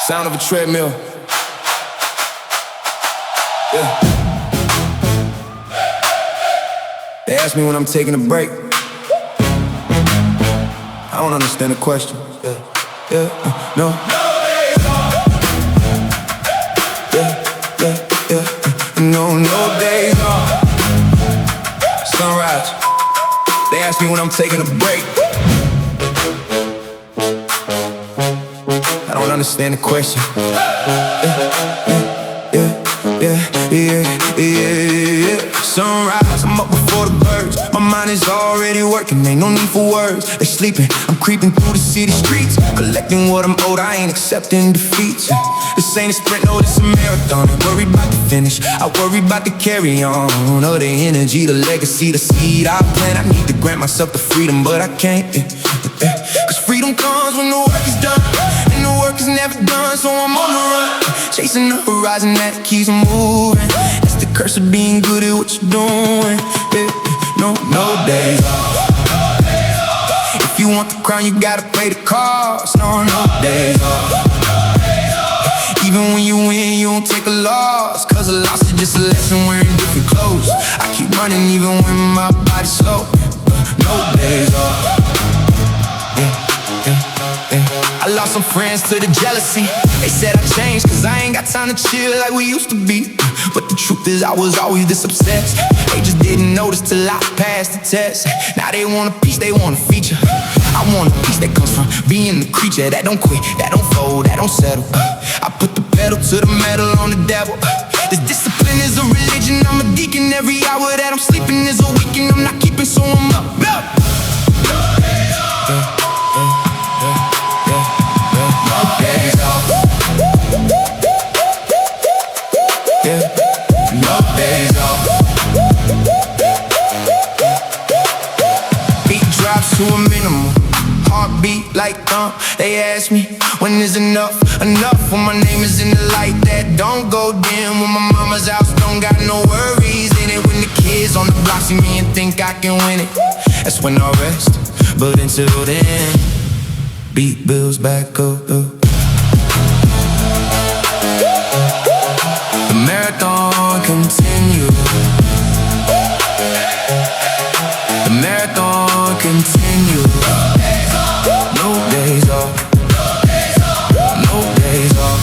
Sound of a treadmill. Yeah. They ask me when I'm taking a break. I don't understand the question. No. No days off. Sunrise. They ask me when I'm taking a break. I don't understand the question. Sunrise, I'm up before the birds. My mind is already working, ain't no need for words. They sleeping, I'm creeping through the city streets, collecting what I'm owed, I ain't accepting defeats. This ain't a sprint, no, this a marathon. I worry about the finish, I worry about the carry on. Oh, the energy, the legacy, the seed I plant. I need to grant myself the freedom, but I can't. Cause freedom comes when the work is done, and the work is never done, so I'm on the run, chasing the horizon that keeps moving. That's the curse of being good at what you're doing. No days off. If you want the crown, you gotta pay the cost. No days off. Even when you win, you don't take a loss, cause a loss is just a lesson wearing different clothes. I keep running even when my body's slow. No days off. I lost some friends to the jealousy. They said I changed cause I ain't got time to chill like we used to be. But the truth is I was always this obsessed. They just didn't notice till I passed the test. Now they want a piece, they want a feature. I want a piece that comes from being the creature that don't quit, that don't fold, that don't settle. I put the pedal to the metal on the devil. This discipline is a religion, I'm a deacon. Every hour that I'm sleeping is a weekend. I'm not keeping, so I'm up. To a minimum, heartbeat like thump. They ask me, when is enough? Enough when my name is in the light that don't go dim. When my mama's house don't got no worries in it. When the kids on the block see me and think I can win it, that's when I rest. But until then, beat bills back up. The marathon continues. The marathon continues. No days off. No days off.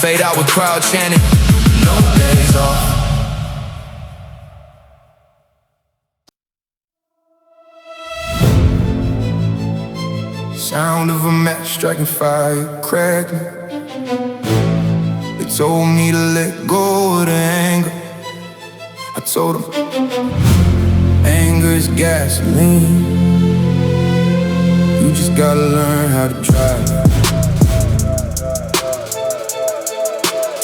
Fade out with crowd chanting. No days off. Sound of a match striking fire, cracking. They told me to let go of the anger. I told them, anger is gasoline. You just gotta learn how to drive.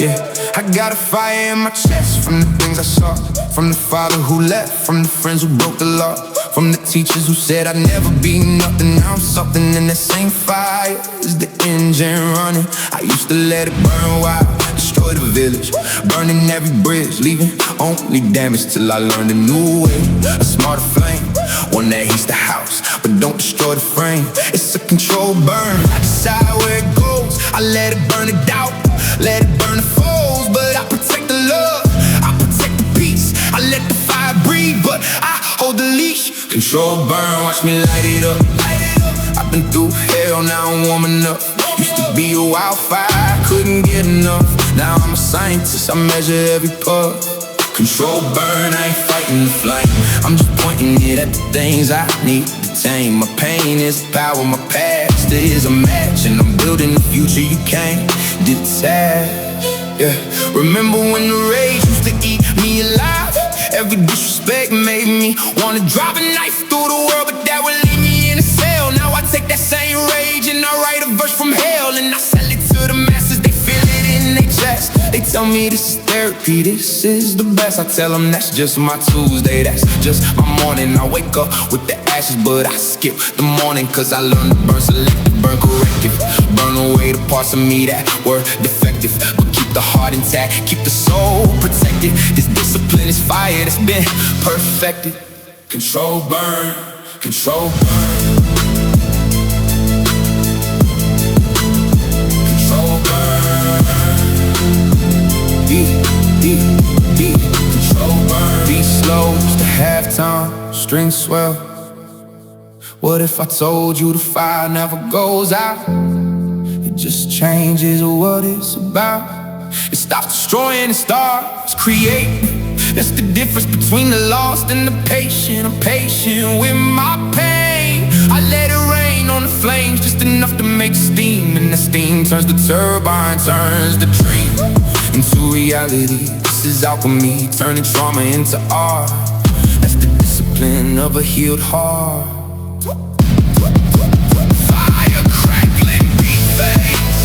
Yeah, I got a fire in my chest from the things I saw, from the father who left, from the friends who broke the law, from the teachers who said I'd never be nothing. Now I'm something, and that same fire is the engine running. I used to let it burn wild, destroy the village, burning every bridge, leaving only damage till I learned a new way. A smarter flame, one that heats the house, but don't destroy the frame. It's a controlled burn, I decide where it goes. I let it burn the doubt, let it burn the foes, but I protect the love, I protect the peace. I let the fire breathe, but I hold the leash. Controlled burn, watch me light it up. I've been through hell, now I'm warming up. Used to be a wildfire, couldn't get enough. Now I'm a scientist, I measure every puff. Control burn, I ain't fighting the flame. I'm just pointing it at the things I need to tame. My pain is power, my past is a match, and I'm building the future you can't detach. Yeah, remember when the rage used to eat me alive? Every disrespect made me wanna drive a knife through the world, but that would leave me in a cell. Now I take that same rage and I write a verse from hell, and I sell it to the masses, they feel it in their chest. They tell me this is therapy, this is the best. I tell them that's just my Tuesday, that's just my morning. I wake up with the ashes, but I skip the morning, cause I learned to burn selective, burn corrective, burn away the parts of me that were defective, but keep the heart intact, keep the soul protected. This discipline is fire that's been perfected. Control burn, control burn. strings swell. What if I told you the fire never goes out? It just changes what it's about. It stops destroying and starts creating. That's the difference between the lost and the patient. I'm patient with my pain. I let it rain on the flames, just enough to make steam. And the steam turns the turbine, turns the dream into reality. This is alchemy, turning trauma into art. That's the discipline of a healed heart. Fire crackling, beat fades.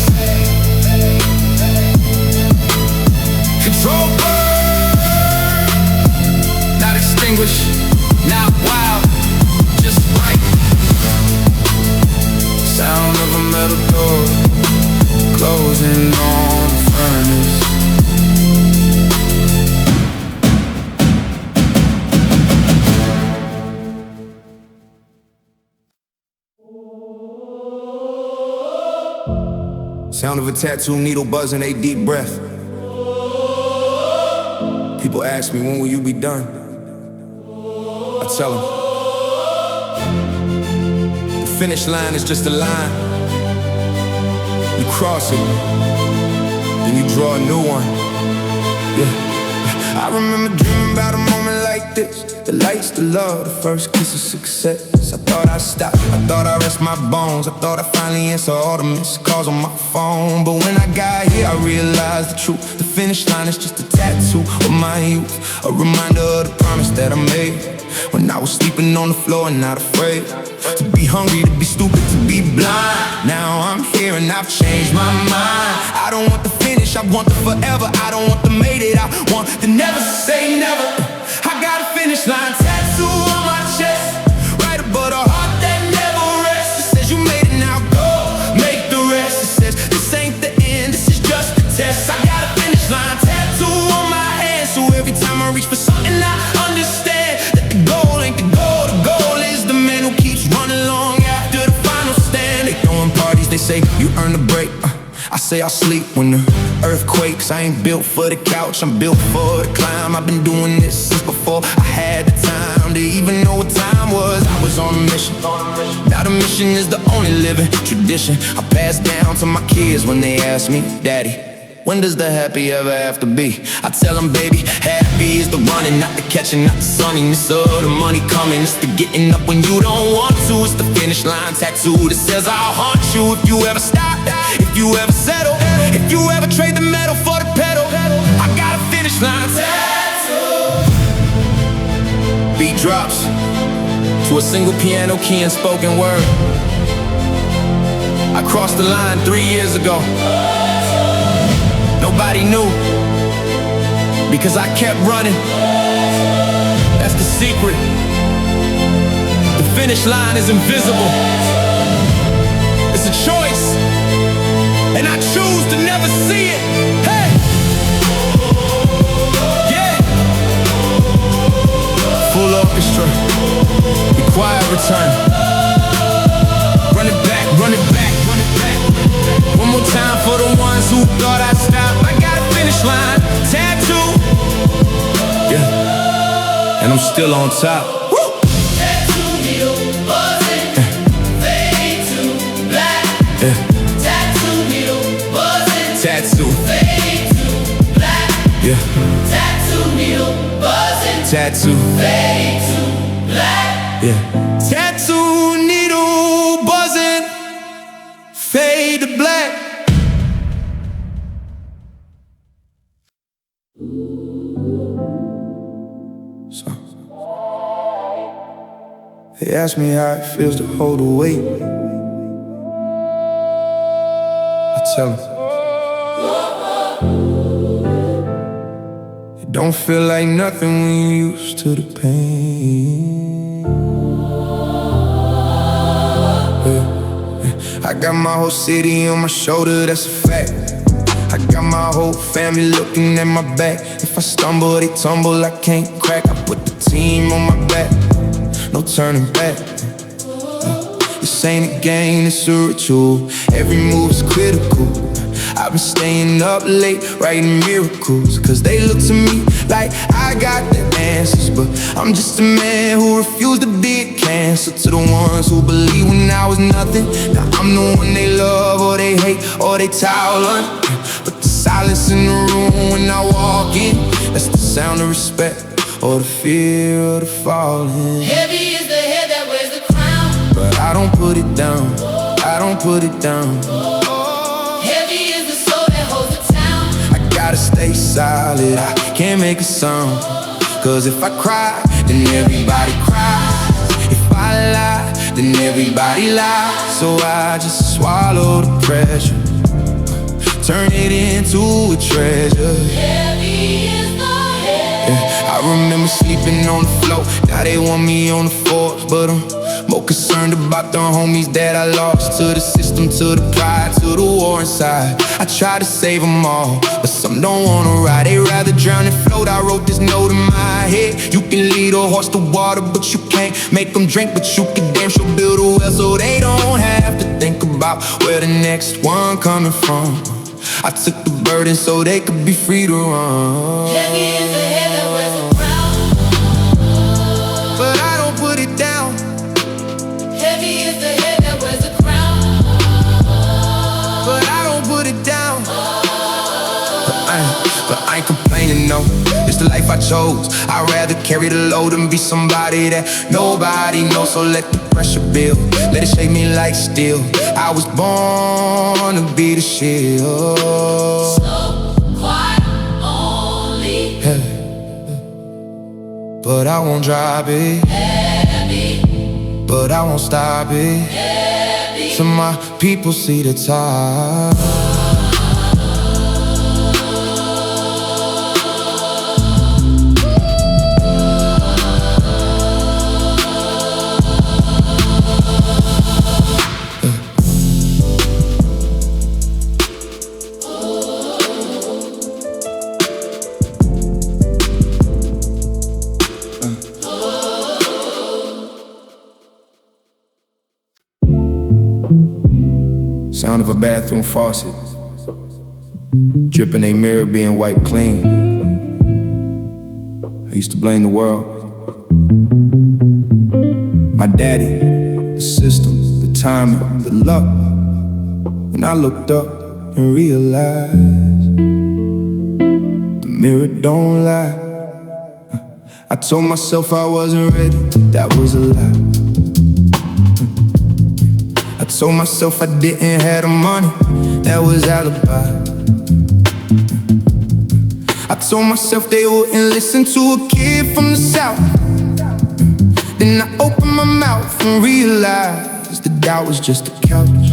Control burn, not extinguished, not wild, just right. Sound of a metal door closing on the furnace. Sound of a tattoo needle buzzing, a deep breath. People ask me, when will you be done? I tell them, the finish line is just a line. You cross it, then you draw a new one. Yeah, I remember dreaming about a moment like this. The lights, the love, the first kiss of success. I thought I'd stop, I thought I'd rest my bones. I thought I'd finally answer all the missed calls on my phone. But when I got here, I realized the truth. The finish line is just a tattoo of my youth, a reminder of the promise that I made when I was sleeping on the floor and not afraid to be hungry, to be stupid, to be blind. Now I'm here and I've changed my mind. I don't want the finish, I want the forever. I don't want the made it, I want the never say never. I got a finish line tattoo on my chest, right above the heart that never rests. It says you made it, now go make the rest. It says this ain't the end, this is just a test. I got a finish line tattoo on my hand, so every time I reach for something I understand that the goal ain't the goal. The goal is the man who keeps running long after the final stand. They throwing parties, they say you earn a break. I say I'll sleep when the earth quakes. I ain't built for the couch, I'm built for the climb. I've been doing this since before I had the time to even know what time was. I was on a mission. Now the mission is the only living tradition I pass down to my kids when they ask me, Daddy, when does the happy ever have to be? I tell them, baby, happy is the running, not the catching, not the sunniness of the money coming. It's the getting up when you don't want to. It's the finish line tattoo that says I'll haunt you if you ever stop, if you ever settle, if you ever trade the metal for the pedal. I got a finish line tattoo. Beat drops to a single piano key and spoken word. I crossed the line 3 years ago. Nobody knew, because I kept running. That's the secret. The finish line is invisible. It's a choice, and I choose to never see it. Hey! Yeah! Full orchestra, the choir return. Run it back, run it back, run it back. One more time for the ones who thought I'd stop. I got a finish line tattoo. Yeah, and I'm still on top. Tattoo needle buzzing, fade to black. Yeah. Tattoo needle buzzing, Tattoo. fade to black. Yeah. Tattoo needle buzzing, Tattoo. fade to black. Yeah. Tattoo needle buzzing, fade to black. So they ask me how it feels to hold the weight. I tell them, it don't feel like nothing when you're used to the pain. I got my whole city on my shoulder, that's a fact. I got my whole family looking at my back. If I stumble, they tumble, I can't crack. I put the team on my back, no turning back. This ain't a game, it's a ritual. Every move is critical. I've been staying up late, writing miracles, cause they look to me like I got the answers. But I'm just a man who refused to be a cancer to the ones who believe when I was nothing. Now I'm the one they love or they hate or they tolerant. But the silence in the room when I walk in, that's the sound of respect or the fear of the falling. Heavy is the head that wears the crown, but I don't put it down, I don't put it down. heavy is the soul that holds the town. I gotta stay solid, I can't make a sound. Cause if I cry, then everybody cries. If I lie, then everybody lies. So I just swallow the pressure, turn it into a treasure. Heavy is the head. Yeah, I remember sleeping on the floor, now they want me on the floors. But I'm more concerned about the homies that I lost to the system, to the pride, to the war inside. I try to save them all, but some don't wanna ride. They rather drown and float. I wrote this note in my head: you can lead a horse to water, but you can't make them drink. But you can damn sure build a well so they don't have to think about where the next one coming from. I took the burden so they could be free to run. Heavy is the head that wears the crown, but I don't put it down. heavy is the head that wears the crown, but I don't put it down. But I ain't complaining, no, it's the life I chose. I'd rather carry the load than be somebody that nobody knows. So let the pressure build, let it shake me like steel. I was born to be the shield. slow, quiet, only But I won't drop it, heavy, but I won't stop it, heavy. so my people see the top. Sound of a bathroom faucet dripping, a mirror being wiped clean. I used to blame the world, my daddy, the system, the timing, the luck. When I looked up and realized the mirror don't lie, I told myself I wasn't ready, that was a lie. I told myself I didn't have the money, that was alibi. I told myself they wouldn't listen to a kid from the South. Then I opened my mouth and realized the doubt was just a couch.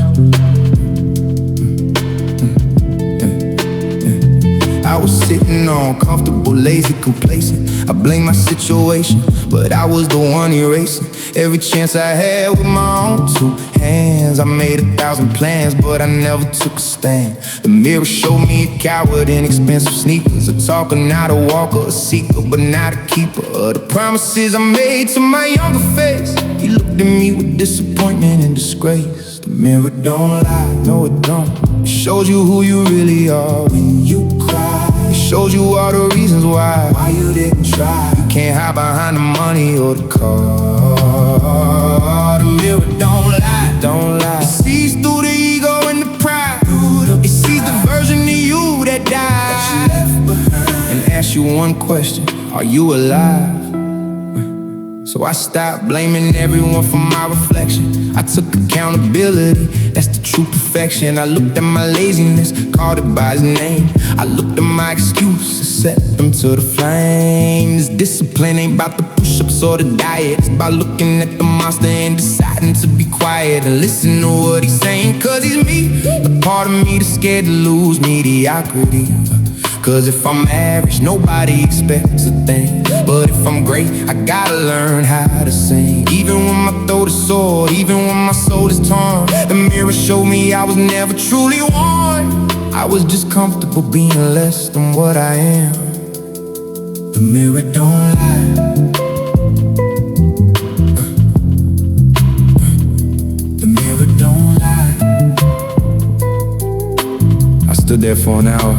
I was sitting on comfortable, lazy, complacent. I blame my situation, but I was the one erasing every chance I had with my own two hands. I made 1,000 plans, but I never took a stand. The mirror showed me a coward in expensive sneakers, a talker, not a walker, a seeker, but not a keeper of the promises I made to my younger face. He looked at me with disappointment and disgrace. The mirror don't lie, no it don't. It shows you who you really are when you cry. It shows you all the reasons why you didn't try. You can't hide behind the money or the car. The mirror don't lie, don't lie. It sees through the ego and the pride. It sees the version of you that died and asks you one question: are you alive? So I stopped blaming everyone for my reflection. I took accountability, that's the true perfection. I looked at my laziness, called it by its name. I looked at my excuses, set them to the flames. Discipline ain't about the push-ups or the diet. It's about looking at the monster and deciding to be quiet and listen to what he's saying. Cause he's me, the part of me that's scared to lose mediocrity. Cause if I'm average, nobody expects a thing. But if I'm great, I gotta learn how to sing. Even when my throat is sore, even when my soul is torn, the mirror showed me I was never truly one. I was just comfortable being less than what I am. The mirror don't lie. The mirror don't lie. I stood stood there for an hour,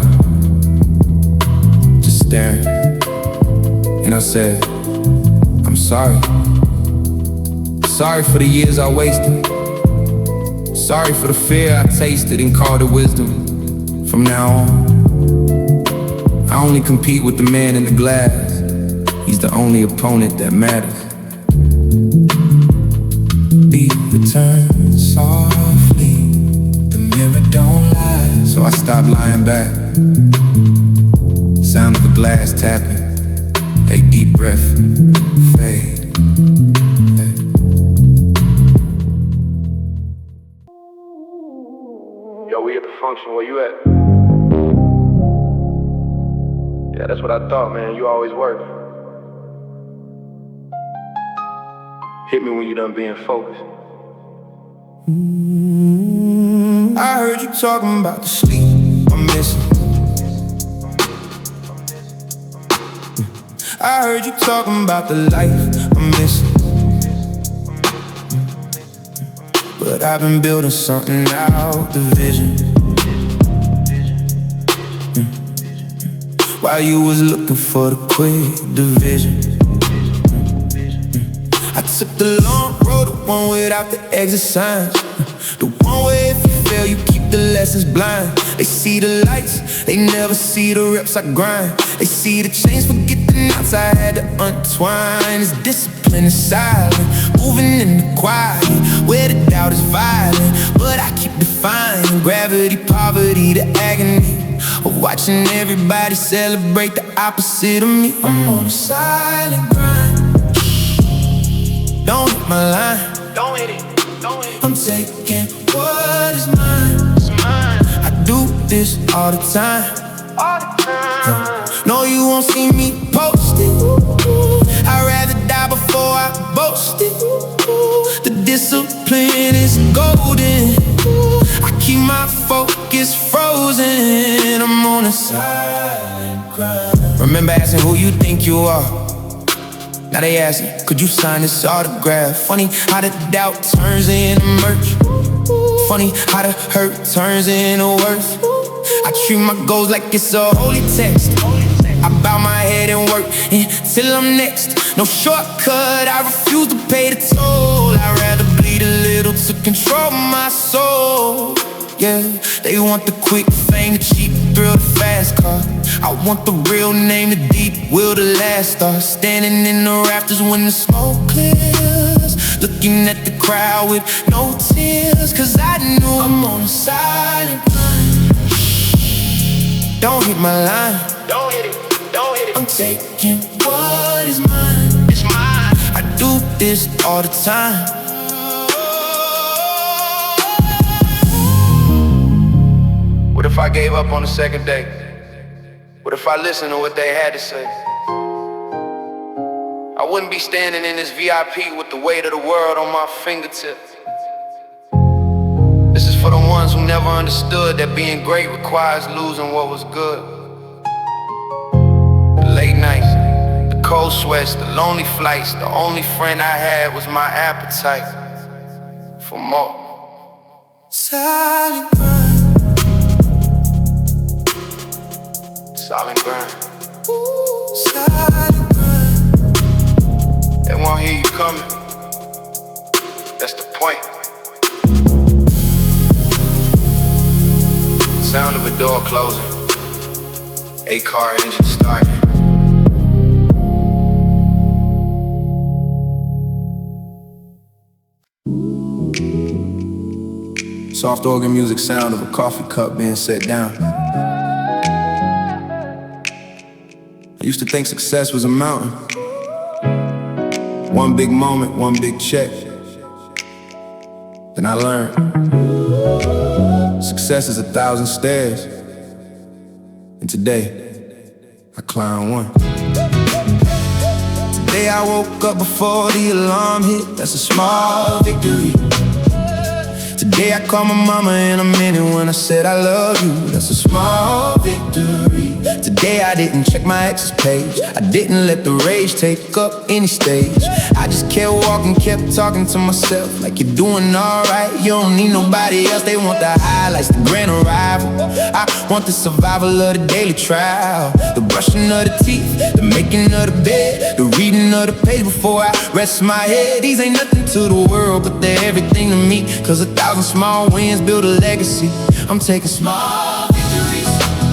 just staring. And I said, I'm sorry. Sorry for the years I wasted. Sorry for the fear I tasted and called it wisdom. From now on, I only compete with the man in the glass. He's the only opponent that matters. Beat return softly, the mirror don't lie. So I stopped lying back. Sound of a glass tapping. Take deep breath, fade. Yo, we at the function, where you at? Yeah, that's what I thought, man, you always work. Hit me when you done being focused. I heard you talking about the sleep I'm missing. I heard you talking about the life I'm missing. But I've been building something out the vision. While you was looking for the quick division. I took the long road, the one without the exit signs. The one where if you fail, you keep the lessons blind. They see the lights, they never see the reps I grind. They see the chains, forget the knots I had to untwine. It's discipline and silent, moving in the quiet, where the doubt is violent. But I keep defying gravity, poverty, the agony of watching everybody celebrate the opposite of me. I'm on a silent grind. Don't hit my line. Don't hit it. Don't hit it. I'm taking what is mine. It's mine. I do this all the time. All the time. No, you won't see me post it. I'd rather die before I boast it. The discipline is golden. I keep my focus frozen. I'm on a silent grind. Remember asking who you think you are. Now they asking, could you sign this autograph? Funny how the doubt turns into merch. Funny how the hurt turns into worth. I treat my goals like it's a holy text. I bow my head and work until I'm next. No shortcut, I refuse to pay the toll. I'd rather bleed a little to control my soul. Yeah, they want the quick fame, the cheap thrill, the fast car. I want the real name, the deep will, the last star. Standing in the rafters when the smoke clears, looking at the crowd with no tears. Cause I knew I'm on a silent line. Don't hit my line. Don't hit it. Don't hit it. I'm taking what is mine. It's mine. I do this all the time. What if I gave up on the second day? What if I listened to what they had to say? I wouldn't be standing in this VIP with the weight of the world on my fingertips. This is for the ones who never understood that being great requires losing what was good. The late nights, the cold sweats, the lonely flights. The only friend I had was my appetite for more. Silent grind. Silent grind. Silent grind. They won't hear you coming. That's the point. Sound of a door closing. A car engine starting. Soft organ music, sound of a coffee cup being set down. I used to think success was a mountain. One big moment, one big check. Then I learned success is 1,000 stairs. And today, I climbed one. Today I woke up before the alarm hit. That's a small victory. Today I call my mama and I meant it when I said I love you. That's a small victory. Today I didn't check my ex's page. I didn't let the rage take up any stage. I just kept walking, kept talking to myself like you're doing alright. You don't need nobody else. They want the highlights, the grand arrival. I want the survival of the daily trial, the brushing of the teeth, the making of the bed, the reading of the page before I rest my head. These ain't nothing to the world, but they're everything to me. 'Cause 1,000 small wins build a legacy. I'm taking small victories.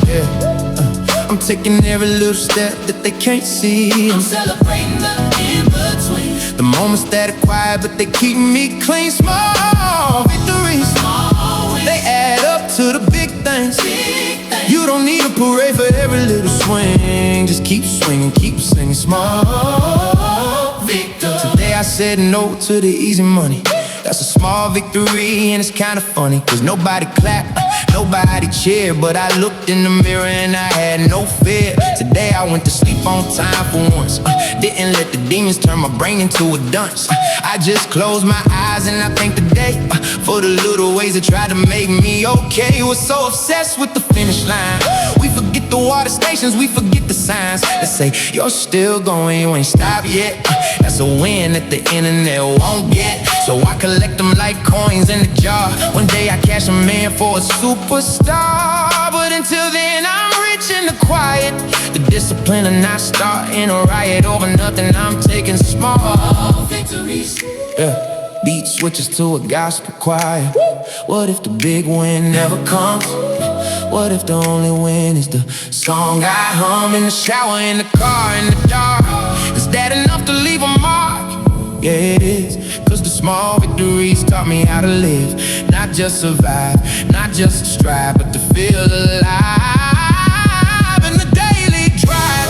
Yeah, I'm taking every little step that they can't see. I'm celebrating the in-between, the moments that are quiet, but they keep me clean. Small victories, small wins, they add up to the big things. big things. You don't need a parade for every little swing. Just keep swinging, keep singing. Small victory. Today I said no to the easy money. That's a small victory and it's kinda funny, 'cause nobody clapped, nobody cheered, but I looked in the mirror and I had no fear. Today I went to sleep on time for once. Didn't let the demons turn my brain into a dunce. I just closed my eyes and I thank the day for the little ways that tried to make me okay. Was so obsessed with the finish line, we forget the water stations, we forget the signs that say you're still going, you ain't stopped yet. That's a win that the internet won't get. So I collect them like coins in a jar. One day I cash them in for a superstar. But until then I'm rich in the quiet, the discipline and not starting a riot over nothing. I'm taking small victories. Yeah, beat switches to a gospel choir. What if the big win never comes? What if the only win is the song I hum in the shower, in the car, in the dark? Is that enough to leave a mark? Yeah, it is. 'Cause the small victories taught me how to live, not just survive, not just strive, but to feel alive in the daily drive.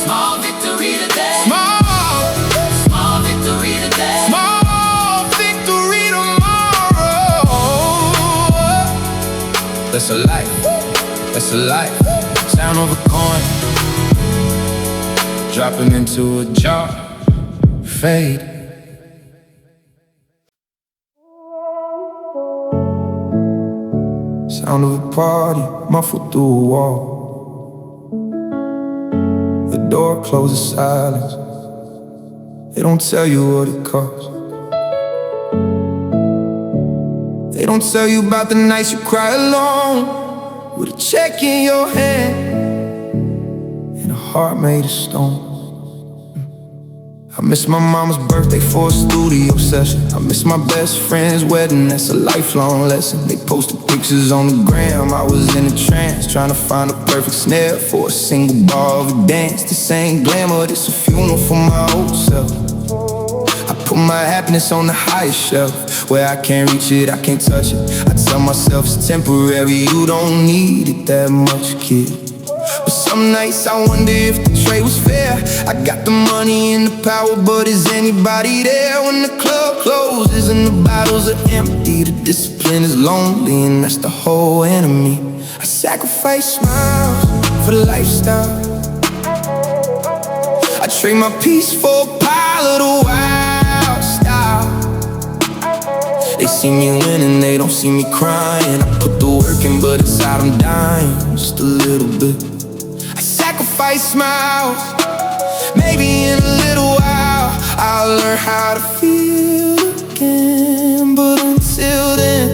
Small victory today. Small victory today. Small victory tomorrow. That's a life, that's a life. Sound of a coin dropping into a jar, fade. Sound of a party muffled through a wall. The door closes, silence. They don't tell you what it costs. They don't tell you about the nights you cry alone, with a check in your hand and a heart made of stone. I miss my mama's birthday for a studio session. I miss my best friend's wedding, that's a lifelong lesson. They posted pictures on the gram, I was in a trance, trying to find a perfect snare for a single bar of a dance. This ain't glamour, this a funeral for my old self. I put my happiness on the highest shelf, where I can't reach it, I can't touch it. I tell myself it's temporary, you don't need it that much, kid. But some nights I wonder if the trade was fair. I got the money and the power, but is anybody there when the club closes and the bottles are empty? The discipline is lonely and that's the whole enemy. I sacrifice smiles for the lifestyle. I trade my peace for a pile of the wild style. They see me winning, they don't see me crying. I put the work in, but inside I'm dying just a little bit. Sacrifice smiles, maybe in a little while I'll learn how to feel again. But until then,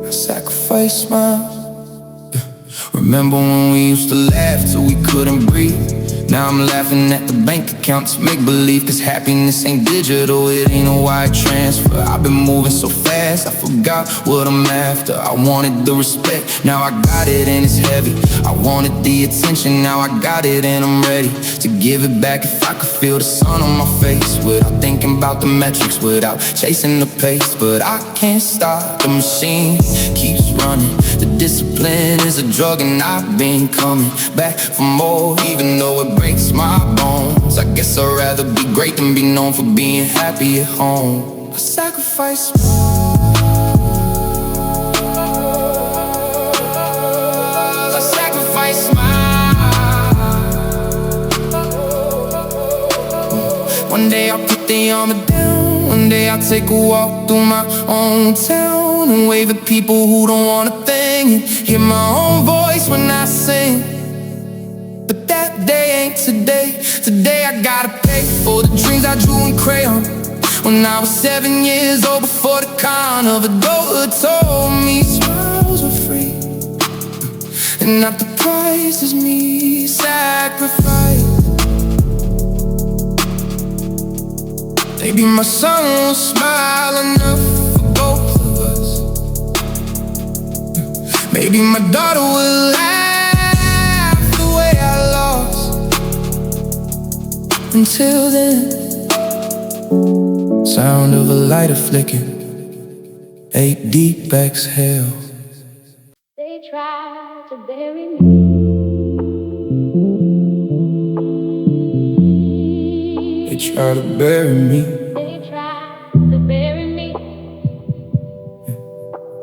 I sacrifice smiles. Remember when we used to laugh till we couldn't breathe? Now I'm laughing at the bank account to make believe, 'cause happiness ain't digital, it ain't a wire transfer. I've been moving so fast, I forgot what I'm after. I wanted the respect, now I got it and it's heavy. I wanted the attention, now I got it and I'm ready to give it back. If I could feel the sun on my face without thinking about the metrics, without chasing the pace. But I can't stop, the machine keeps running. The discipline is a drug and I've been coming back for more, even though it breaks my bones. I guess I'd rather be great than be known for being happy at home. I sacrifice one day I'll pick they arm it down. One day I'll take a walk through my own town and wave at people who don't want a thing, and hear my own voice when I sing. But that day ain't today. Today I gotta pay for the dreams I drew in crayon when I was 7 years old, before the con of adulthood told me smiles were free, and not the price is me sacrifice. Maybe my son will smile enough for both of us. Maybe my daughter will laugh the way I lost. Until then, sound of a lighter flicker, 8 deep exhale. They tried to bury me. They try to bury me. They tried to bury me.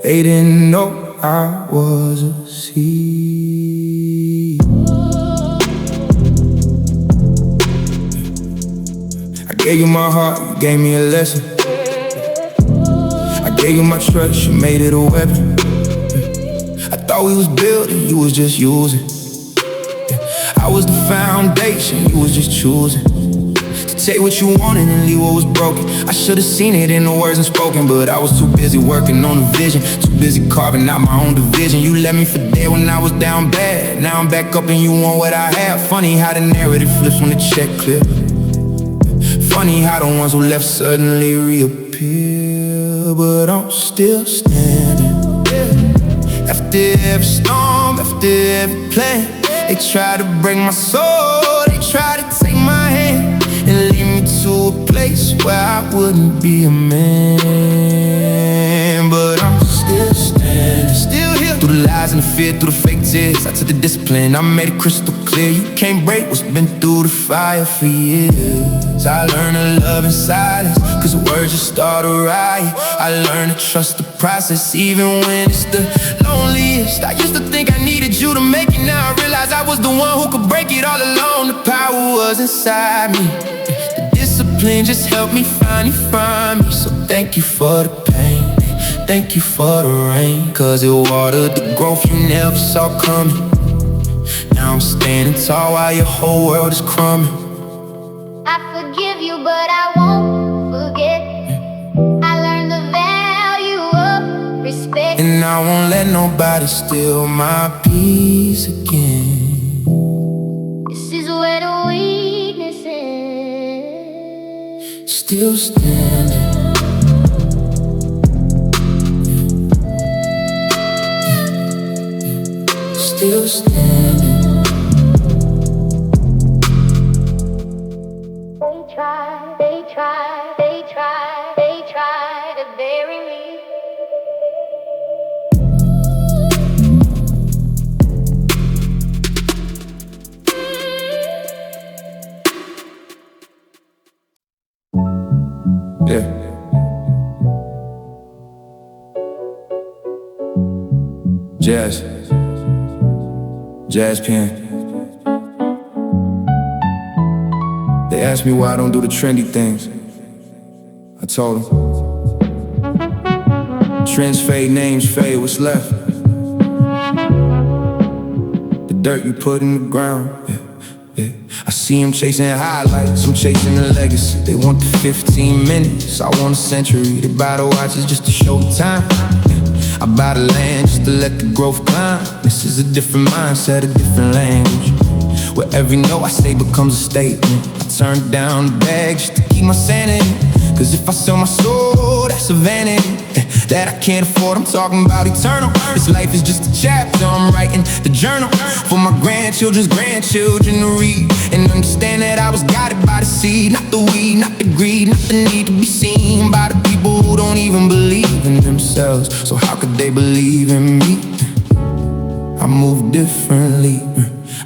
They didn't know I was a seed. I gave you my heart, you gave me a lesson. I gave you my trust, you made it a weapon. I thought we was building, you was just using. I was the foundation, you was just choosing to take what you wanted and leave what was broken. I should've seen it in the words unspoken, but I was too busy working on the vision, too busy carving out my own division. You left me for dead when I was down bad. Now I'm back up and you want what I have. Funny how the narrative flips when the check clear. Funny how the ones who left suddenly reappear. But I'm still standing, yeah. After every storm, after every plan, they try to break my soul, they try to take my hand and lead me to a place where I wouldn't be a man. But I'm still standing, still here. Through the lies and the fear, through the fake tears, I took the discipline, I made it crystal clear. You can't break what's been through the fire for years. I learned to love in silence, cause words just start a riot. I learned to trust the process even when it's the loneliest. I used to think I needed you to make it, now I realize I was the one who could break it all alone. The power was inside me, the discipline just helped me finally find me. So thank you for the pain, thank you for the rain, cause it watered the growth you never saw coming. Now I'm standing tall while your whole world is crumbling. I forgive you, but I won't forget. I learned the value of respect, and I won't let nobody steal my peace again. this is where the weakness ends. Still standing, still standing. They try to bury me. Yeah. Jazz pen. They asked me why I don't do the trendy things. I told them, trends fade, names fade, what's left? The dirt you put in the ground. Yeah. I see them chasing highlights, I'm chasing the legacy. They want the 15 minutes, I want a century. They buy the watches just to show the time. I buy the land just to let the growth climb. This is a different mindset, a different language, where every no I say becomes a statement. I turn down the bag just to keep my sanity, cause if I sell my soul, that's a vanity that I can't afford. I'm talking about eternal. This life is just a chapter, I'm writing the journal for my grandchildren's grandchildren to read and understand that I was guided by the seed, not the weed, not the greed, not the need to be seen by the people who don't even believe in themselves. So how could they believe in me? I move differently.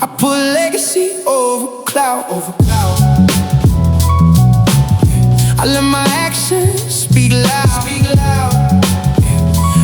I put legacy over clout, over clout. I let my actions speak loud, speak loud.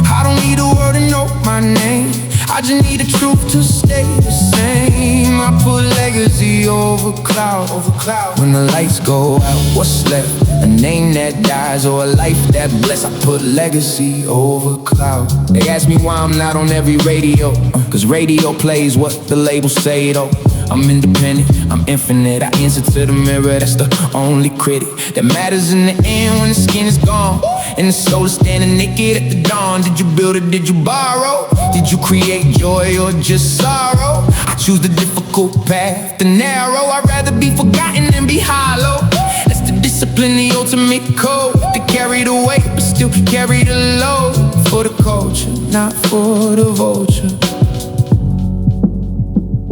I don't need a word to know my name, I just need the truth to stay the same. I put legacy over cloud, over cloud. When the lights go out, what's left? A name that dies or a life that bless. I put legacy over clout. They ask me why I'm not on every radio, cause radio plays what the labels say though. I'm independent, I'm infinite, I answer to the mirror, that's the only critic that matters in the end when the skin is gone and the soul is standing naked at the dawn. Did you build it, did you borrow? Did you create joy or just sorrow? I choose the difficult path, the narrow. I'd rather be forgotten than be hollow. That's the discipline, the ultimate code, to carry the weight but still carry the load. For the culture, not for the vulture.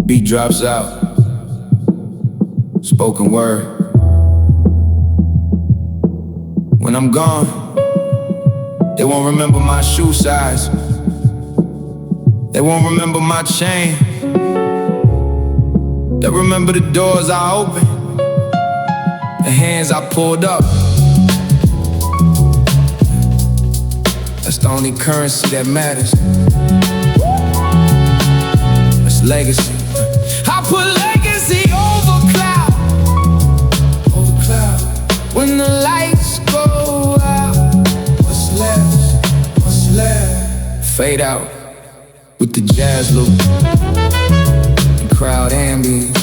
Beat drops out, spoken word. When I'm gone, they won't remember my shoe size. They won't remember my chain. They'll remember the doors I opened, the hands I pulled up. That's the only currency that matters. That's legacy. I put legacy over clout. Over clout. When the lights go out, what's left? What's left? Fade out with the jazz loop and crowd ambience.